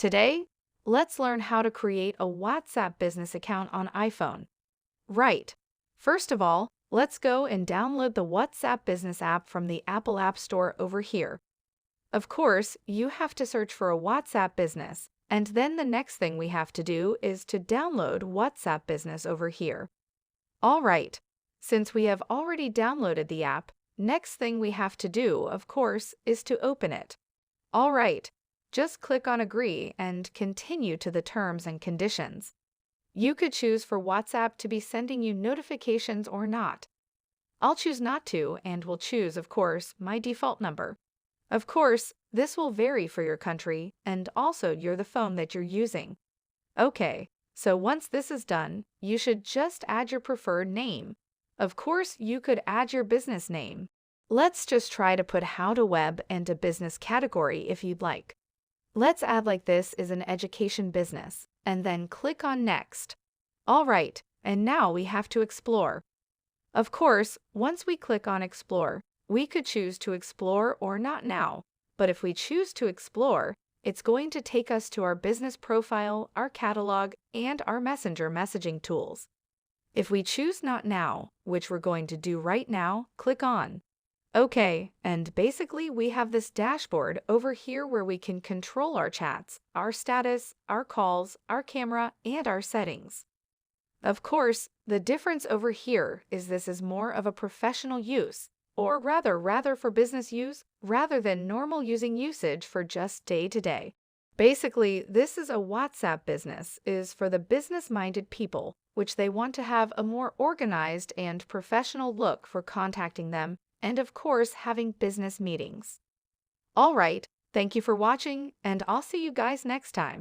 Today, let's learn how to create a WhatsApp business account on iPhone. Right. First of all, let's go and download the WhatsApp business app from the Apple App Store over here. Of course, you have to search for a WhatsApp business, and then the next thing we have to do is to download WhatsApp business over here. All right. Since we have already downloaded the app, next thing we have to do, of course, is to open it. All right. Just click on Agree and continue to the terms and conditions. You could choose for WhatsApp to be sending you notifications or not. I'll choose not to and will choose, of course, my default number. Of course, this will vary for your country and also the phone that you're using. Okay, so once this is done, you should just add your preferred name. Of course, you could add your business name. Let's just try to put How to Web and a business category if you'd like. Let's add like this is an education business, and then click on Next. All right, and now we have to explore. Of course, once we click on Explore, we could choose to explore or not now, but if we choose to explore, it's going to take us to our business profile, our catalog, and our Messenger messaging tools. If we choose not now, which we're going to do right now, click on. Okay, and basically we have this dashboard over here where we can control our chats, our status, our calls, our camera, and our settings. Of course, the difference over here is this is more of a professional use, or rather for business use, rather than normal using usage for just day-to-day. Basically, this is a WhatsApp business is for the business-minded people, which they want to have a more organized and professional look for contacting them, and of course having business meetings. All right, thank you for watching, and I'll see you guys next time.